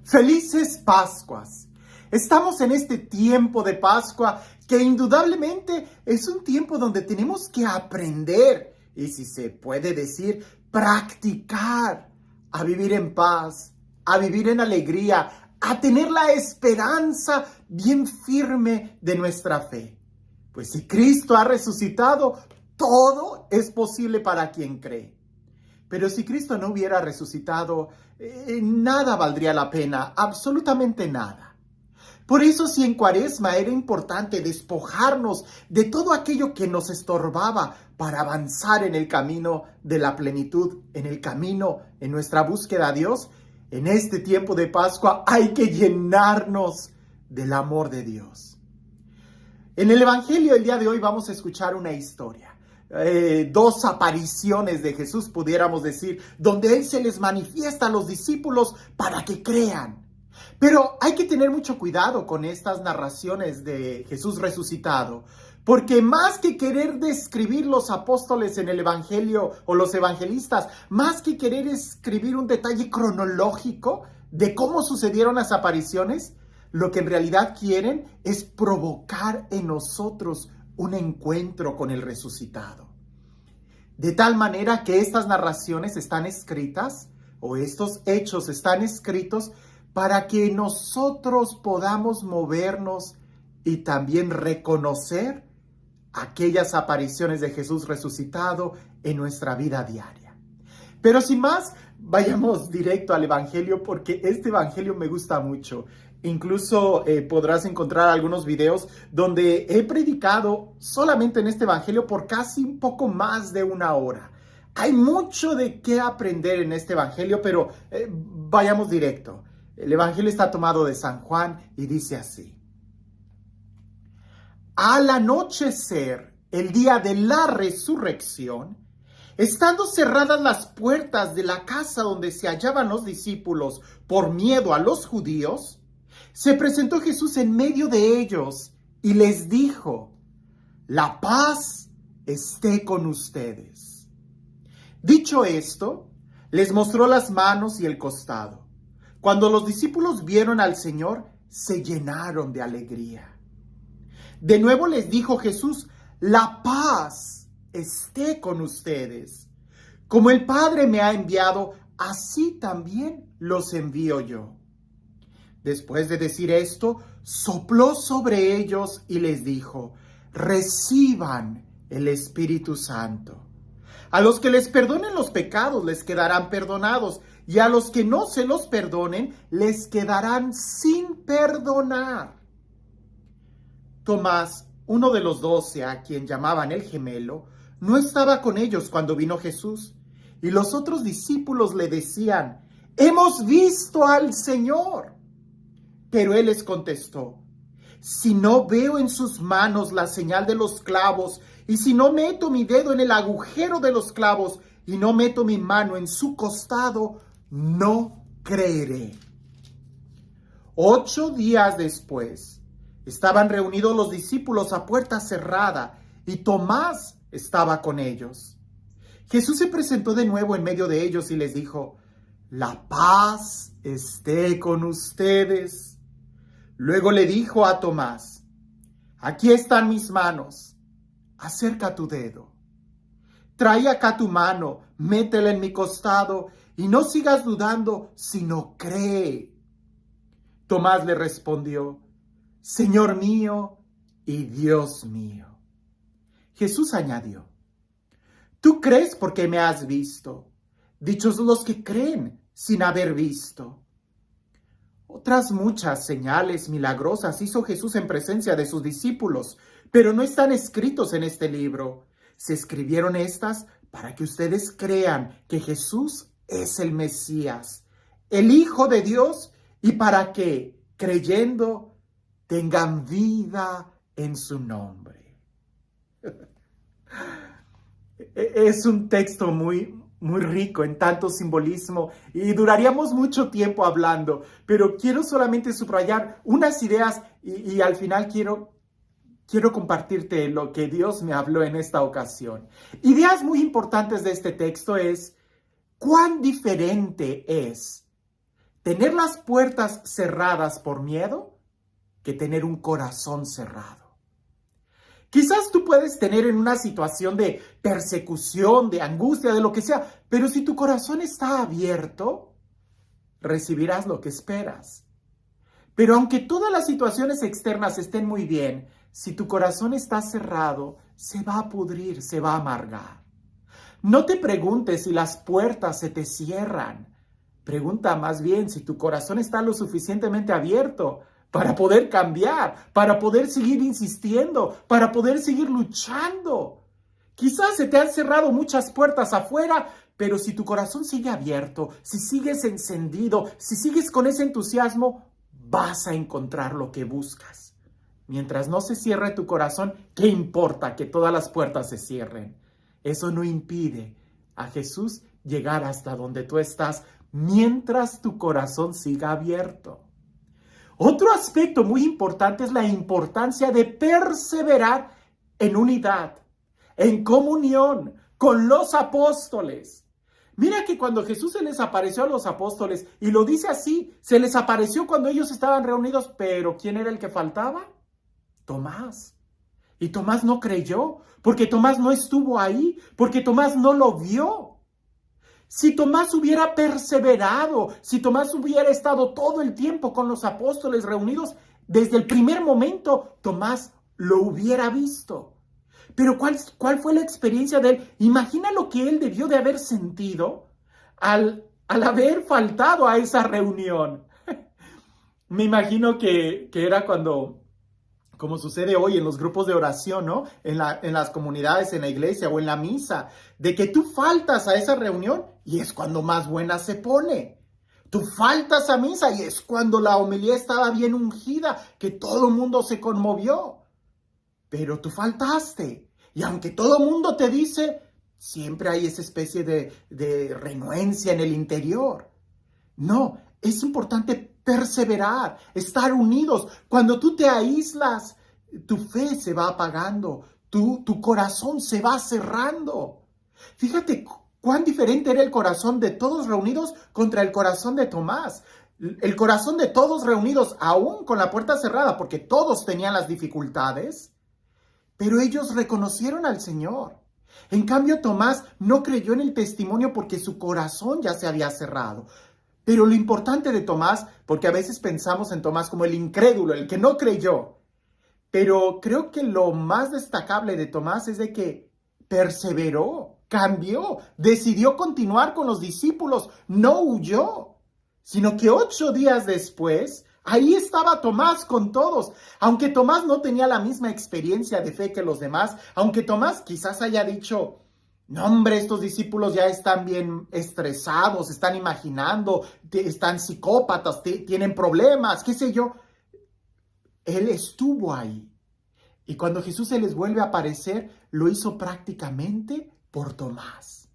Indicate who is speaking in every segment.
Speaker 1: Felices Pascuas. Estamos en este tiempo de Pascua que indudablemente es un tiempo donde tenemos que aprender y, si se puede decir, practicar a vivir en paz, a vivir en alegría, a tener la esperanza bien firme de nuestra fe. Pues si Cristo ha resucitado, todo es posible para quien cree. Pero si Cristo no hubiera resucitado, nada valdría la pena, absolutamente nada. Por eso, si en Cuaresma era importante despojarnos de todo aquello que nos estorbaba para avanzar en el camino de la plenitud, en el camino, en nuestra búsqueda a Dios, en este tiempo de Pascua hay que llenarnos del amor de Dios. En el Evangelio el día de hoy vamos a escuchar una historia. Dos apariciones de Jesús, pudiéramos decir, donde Él se les manifiesta a los discípulos para que crean. Pero hay que tener mucho cuidado con estas narraciones de Jesús resucitado, porque más que querer describir los apóstoles en el Evangelio o los evangelistas, más que querer escribir un detalle cronológico de cómo sucedieron las apariciones, lo que en realidad quieren es provocar en nosotros un encuentro con el resucitado. De tal manera que estas narraciones están escritas, o estos hechos están escritos, para que nosotros podamos movernos y también reconocer aquellas apariciones de Jesús resucitado en nuestra vida diaria. Pero sin más, vayamos directo al Evangelio, porque este Evangelio me gusta mucho. Incluso podrás encontrar algunos videos donde he predicado solamente en este Evangelio por casi un poco más de una hora. Hay mucho de qué aprender en este Evangelio, pero vayamos directo. El Evangelio está tomado de San Juan y dice así: Al anochecer, el día de la resurrección, estando cerradas las puertas de la casa donde se hallaban los discípulos por miedo a los judíos, se presentó Jesús en medio de ellos y les dijo: La paz esté con ustedes. Dicho esto, les mostró las manos y el costado. Cuando los discípulos vieron al Señor, se llenaron de alegría. De nuevo les dijo Jesús: La paz esté con ustedes. Como el Padre me ha enviado, así también los envío yo. Después de decir esto, sopló sobre ellos y les dijo: Reciban el Espíritu Santo. A los que les perdonen los pecados les quedarán perdonados, y a los que no se los perdonen les quedarán sin perdonar. Tomás, uno de los 12, a quien llamaban el gemelo, no estaba con ellos cuando vino Jesús, y los otros discípulos le decían: Hemos visto al Señor. Pero él les contestó: Si no veo en sus manos la señal de los clavos, y si no meto mi dedo en el agujero de los clavos, y no meto mi mano en su costado, no creeré. 8 días después, estaban reunidos los discípulos a puerta cerrada, y Tomás estaba con ellos. Jesús se presentó de nuevo en medio de ellos y les dijo: La paz esté con ustedes. Luego le dijo a Tomás: Aquí están mis manos, acerca tu dedo. Trae acá tu mano, métela en mi costado, y no sigas dudando, sino cree. Tomás le respondió: Señor mío y Dios mío. Jesús añadió: Tú crees porque me has visto. Dichos los que creen sin haber visto. Otras muchas señales milagrosas hizo Jesús en presencia de sus discípulos, pero no están escritos en este libro. Se escribieron estas para que ustedes crean que Jesús es el Mesías, el Hijo de Dios, y para que, creyendo, tengan vida en su nombre. Es un texto muy rico en tanto simbolismo y duraríamos mucho tiempo hablando, pero quiero solamente subrayar unas ideas y al final quiero compartirte lo que Dios me habló en esta ocasión. Ideas muy importantes de este texto es: ¿cuán diferente es tener las puertas cerradas por miedo que tener un corazón cerrado. Quizás tú puedes tener en una situación de persecución, de angustia, de lo que sea, pero si tu corazón está abierto, recibirás lo que esperas. Pero aunque todas las situaciones externas estén muy bien, si tu corazón está cerrado, se va a pudrir, se va a amargar. No te preguntes si las puertas se te cierran. Pregunta más bien si tu corazón está lo suficientemente abierto para poder cambiar, para poder seguir insistiendo, para poder seguir luchando. Quizás se te han cerrado muchas puertas afuera, pero si tu corazón sigue abierto, si sigues encendido, si sigues con ese entusiasmo, vas a encontrar lo que buscas. Mientras no se cierre tu corazón, ¿qué importa que todas las puertas se cierren? Eso no impide a Jesús llegar hasta donde tú estás mientras tu corazón siga abierto. Otro aspecto muy importante es la importancia de perseverar en unidad, en comunión con los apóstoles. Mira que cuando Jesús se les apareció a los apóstoles, y lo dice así, se les apareció cuando ellos estaban reunidos, pero ¿quién era el que faltaba? Tomás. Y Tomás no creyó, porque Tomás no estuvo ahí, porque Tomás no lo vio. Si Tomás hubiera perseverado, si Tomás hubiera estado todo el tiempo con los apóstoles reunidos, desde el primer momento Tomás lo hubiera visto. Pero ¿cuál fue la experiencia de él? Imagina lo que él debió de haber sentido al haber faltado a esa reunión. Me imagino que era cuando, como sucede hoy en los grupos de oración, ¿no? En las comunidades, en la iglesia o en la misa, de que tú faltas a esa reunión y es cuando más buena se pone. Tú faltas a misa y es cuando la homilía estaba bien ungida, que todo el mundo se conmovió. Pero tú faltaste. Y aunque todo el mundo te dice, siempre hay esa especie de renuencia en el interior. No, es importante perseverar, estar unidos. Cuando tú te aíslas, tu fe se va apagando, tu corazón se va cerrando. Fíjate cuán diferente era el corazón de todos reunidos contra el corazón de Tomás. El corazón de todos reunidos, aún con la puerta cerrada, porque todos tenían las dificultades, pero ellos reconocieron al Señor. En cambio, Tomás no creyó en el testimonio porque su corazón ya se había cerrado. Pero lo importante de Tomás, porque a veces pensamos en Tomás como el incrédulo, el que no creyó, pero creo que lo más destacable de Tomás es de que perseveró, cambió, decidió continuar con los discípulos, no huyó, sino que 8 días después, ahí estaba Tomás con todos. Aunque Tomás no tenía la misma experiencia de fe que los demás, aunque Tomás quizás haya dicho, no, hombre, estos discípulos ya están bien estresados, están imaginando, están psicópatas, tienen problemas, qué sé yo. Él estuvo ahí. Y cuando Jesús se les vuelve a aparecer, lo hizo prácticamente por Tomás.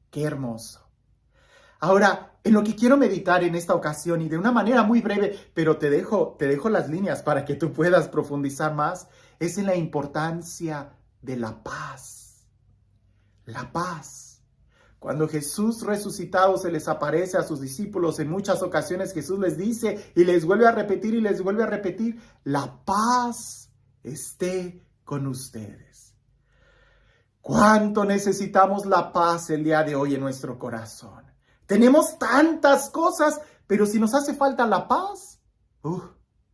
Speaker 1: Qué hermoso. Ahora, en lo que quiero meditar en esta ocasión y de una manera muy breve, pero te dejo las líneas para que tú puedas profundizar más, es en la importancia de la paz. La paz. Cuando Jesús resucitado se les aparece a sus discípulos, en muchas ocasiones Jesús les dice y les vuelve a repetir y les vuelve a repetir, la paz esté con ustedes. ¿Cuánto necesitamos la paz el día de hoy en nuestro corazón? Tenemos tantas cosas, pero si nos hace falta la paz,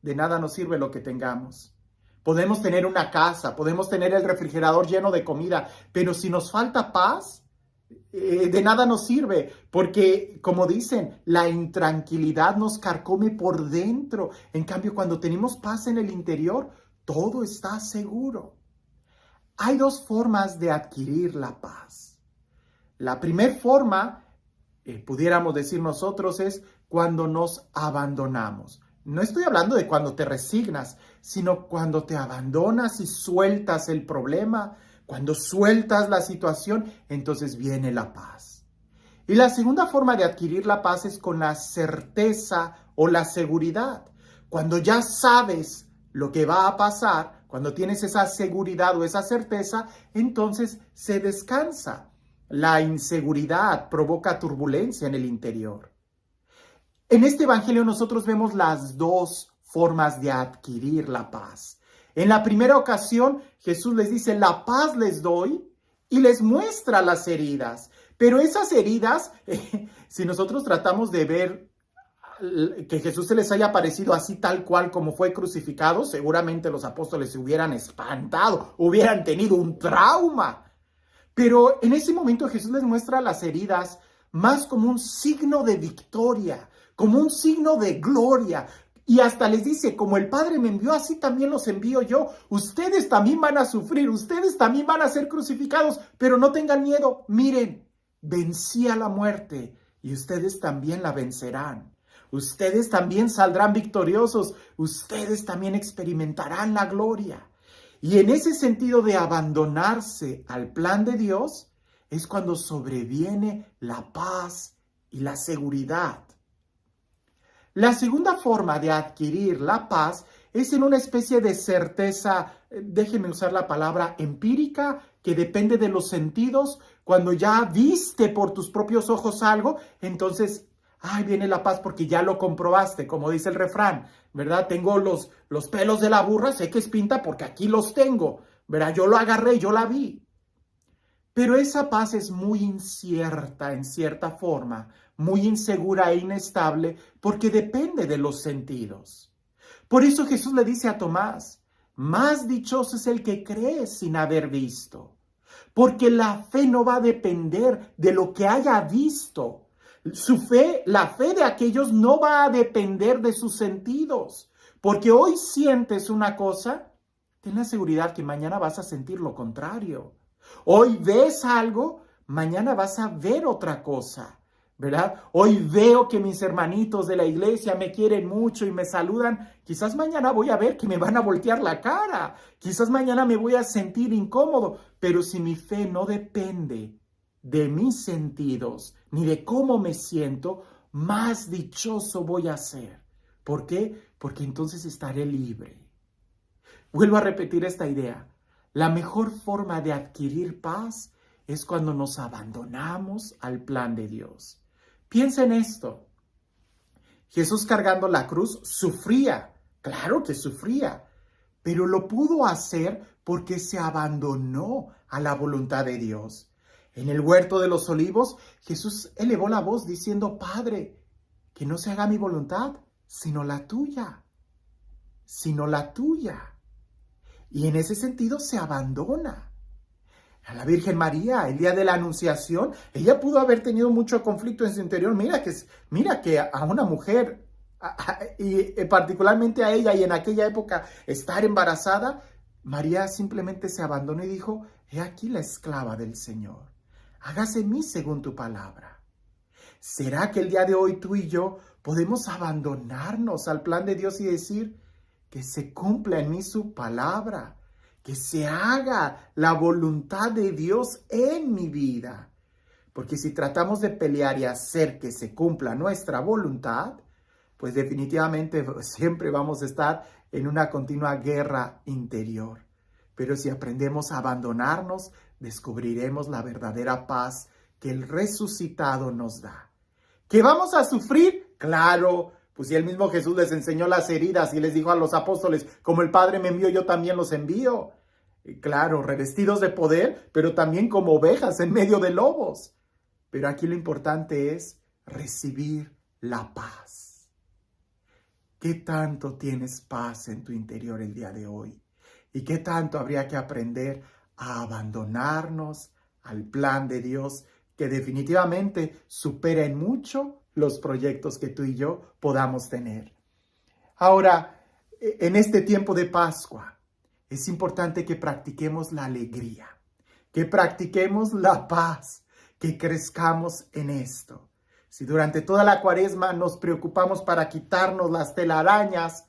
Speaker 1: de nada nos sirve lo que tengamos. Podemos tener una casa, podemos tener el refrigerador lleno de comida, pero si nos falta paz, de nada nos sirve, porque como dicen, la intranquilidad nos carcome por dentro. En cambio, cuando tenemos paz en el interior, todo está seguro. Hay 2 formas de adquirir la paz. La primera forma, pudiéramos decir nosotros, es cuando nos abandonamos. No estoy hablando de cuando te resignas, sino cuando te abandonas y sueltas el problema, cuando sueltas la situación, entonces viene la paz. Y la segunda forma de adquirir la paz es con la certeza o la seguridad. Cuando ya sabes lo que va a pasar, cuando tienes esa seguridad o esa certeza, entonces se descansa. La inseguridad provoca turbulencia en el interior. En este evangelio nosotros vemos las dos formas de adquirir la paz. En la primera ocasión, Jesús les dice, la paz les doy, y les muestra las heridas. Pero esas heridas, si nosotros tratamos de ver que Jesús se les haya parecido así tal cual como fue crucificado, seguramente los apóstoles se hubieran espantado, hubieran tenido un trauma. Pero en ese momento Jesús les muestra las heridas más como un signo de victoria, como un signo de gloria. Y hasta les dice, como el Padre me envió, así también los envío yo. Ustedes también van a sufrir, ustedes también van a ser crucificados, pero no tengan miedo. Miren, vencí a la muerte y ustedes también la vencerán. Ustedes también saldrán victoriosos, ustedes también experimentarán la gloria. Y en ese sentido de abandonarse al plan de Dios, es cuando sobreviene la paz y la seguridad. La segunda forma de adquirir la paz es en una especie de certeza, déjenme usar la palabra empírica, que depende de los sentidos. Cuando ya viste por tus propios ojos algo, entonces, viene la paz porque ya lo comprobaste, como dice el refrán, ¿verdad? Tengo los pelos de la burra, sé que es pinta porque aquí los tengo, ¿verdad? Yo lo agarré, yo la vi. Pero esa paz es muy incierta en cierta forma, muy insegura e inestable, porque depende de los sentidos. Por eso Jesús le dice a Tomás, más dichoso es el que cree sin haber visto, porque la fe no va a depender de lo que haya visto. Su fe, la fe de aquellos no va a depender de sus sentidos, porque hoy sientes una cosa, ten la seguridad que mañana vas a sentir lo contrario. Hoy ves algo, mañana vas a ver otra cosa, ¿verdad? Hoy veo que mis hermanitos de la iglesia me quieren mucho y me saludan. Quizás mañana voy a ver que me van a voltear la cara. Quizás mañana me voy a sentir incómodo. Pero si mi fe no depende de mis sentidos ni de cómo me siento, más dichoso voy a ser. ¿Por qué? Porque entonces estaré libre. Vuelvo a repetir esta idea. La mejor forma de adquirir paz es cuando nos abandonamos al plan de Dios. Piensa en esto. Jesús cargando la cruz sufría, claro que sufría, pero lo pudo hacer porque se abandonó a la voluntad de Dios. En el huerto de los olivos, Jesús elevó la voz diciendo, Padre, que no se haga mi voluntad, sino la tuya, sino la tuya. Y en ese sentido se abandona. A la Virgen María, el día de la Anunciación, ella pudo haber tenido mucho conflicto en su interior. Mira que a una mujer, y particularmente a ella y en aquella época estar embarazada, María simplemente se abandonó y dijo, he aquí la esclava del Señor. Hágase en mí según tu palabra. ¿Será que el día de hoy tú y yo podemos abandonarnos al plan de Dios y decir, que se cumpla en mí su palabra, que se haga la voluntad de Dios en mi vida? Porque si tratamos de pelear y hacer que se cumpla nuestra voluntad, pues definitivamente siempre vamos a estar en una continua guerra interior. Pero si aprendemos a abandonarnos, descubriremos la verdadera paz que el resucitado nos da. ¿Que vamos a sufrir? Claro. Pues si el mismo Jesús les enseñó las heridas y les dijo a los apóstoles, como el Padre me envió, yo también los envío. Y claro, revestidos de poder, pero también como ovejas en medio de lobos. Pero aquí lo importante es recibir la paz. ¿Qué tanto tienes paz en tu interior el día de hoy? ¿Y qué tanto habría que aprender a abandonarnos al plan de Dios que definitivamente supera en mucho los proyectos que tú y yo podamos tener? Ahora, en este tiempo de Pascua, es importante que practiquemos la alegría, que practiquemos la paz, que crezcamos en esto. Si durante toda la Cuaresma nos preocupamos para quitarnos las telarañas,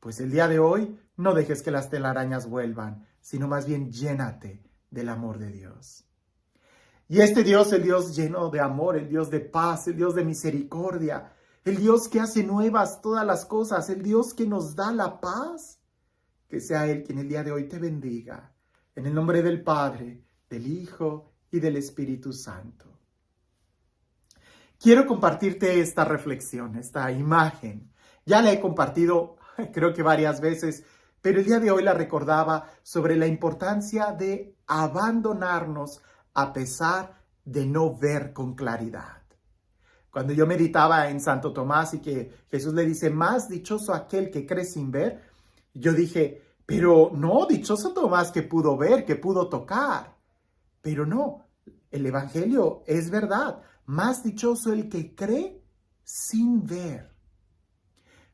Speaker 1: pues el día de hoy no dejes que las telarañas vuelvan, sino más bien llénate del amor de Dios. Y este Dios, el Dios lleno de amor, el Dios de paz, el Dios de misericordia, el Dios que hace nuevas todas las cosas, el Dios que nos da la paz, que sea Él quien el día de hoy te bendiga. En el nombre del Padre, del Hijo y del Espíritu Santo. quiero compartirte esta reflexión, esta imagen. Ya la he compartido, creo que varias veces, pero el día de hoy la recordaba sobre la importancia de abandonarnos a pesar de no ver con claridad. Cuando yo meditaba en Santo Tomás y que Jesús le dice, más dichoso aquel que cree sin ver, yo dije, pero no, dichoso Tomás que pudo ver, que pudo tocar. Pero no, el Evangelio es verdad. Más dichoso el que cree sin ver.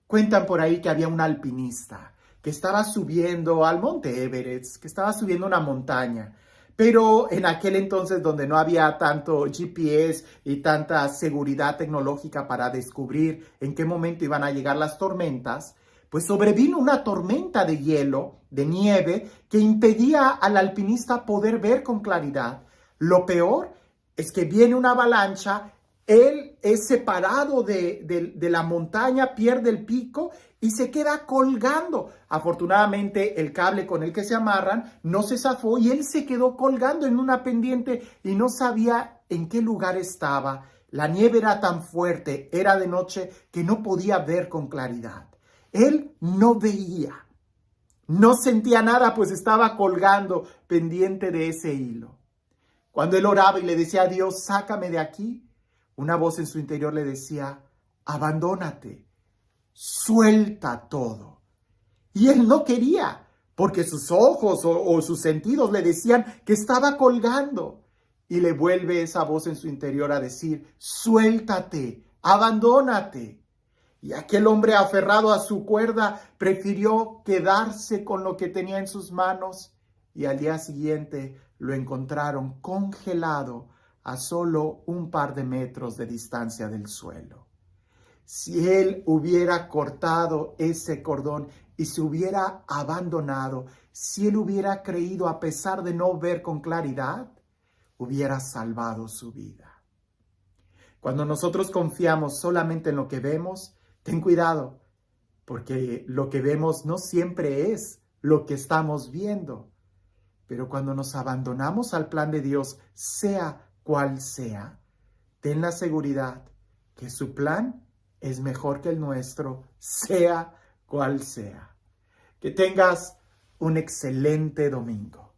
Speaker 1: Cuentan por ahí que había un alpinista que estaba subiendo al monte Everest, que estaba subiendo una montaña. Pero en aquel entonces donde no había tanto GPS y tanta seguridad tecnológica para descubrir en qué momento iban a llegar las tormentas, pues sobrevino una tormenta de hielo, de nieve, que impedía al alpinista poder ver con claridad. Lo peor es que viene una avalancha, él es separado de la montaña, pierde el pico y se queda colgando. Afortunadamente, el cable con el que se amarran no se zafó y él se quedó colgando en una pendiente y no sabía en qué lugar estaba. La nieve era tan fuerte, era de noche, que no podía ver con claridad. Él no veía, no sentía nada, pues estaba colgando pendiente de ese hilo. Cuando él oraba y le decía a Dios, sácame de aquí, una voz en su interior le decía, abandónate, suelta todo. Y él no quería, porque sus ojos o sus sentidos le decían que estaba colgando. Y le vuelve esa voz en su interior a decir, suéltate, abandónate. Y aquel hombre aferrado a su cuerda prefirió quedarse con lo que tenía en sus manos y al día siguiente lo encontraron congelado a solo un par de metros de distancia del suelo. Si él hubiera cortado ese cordón y se hubiera abandonado, si él hubiera creído a pesar de no ver con claridad, hubiera salvado su vida. Cuando nosotros confiamos solamente en lo que vemos, ten cuidado, porque lo que vemos no siempre es lo que estamos viendo. Pero cuando nos abandonamos al plan de Dios, sea cual sea, ten la seguridad que su plan es mejor que el nuestro, sea cual sea. Que tengas un excelente domingo.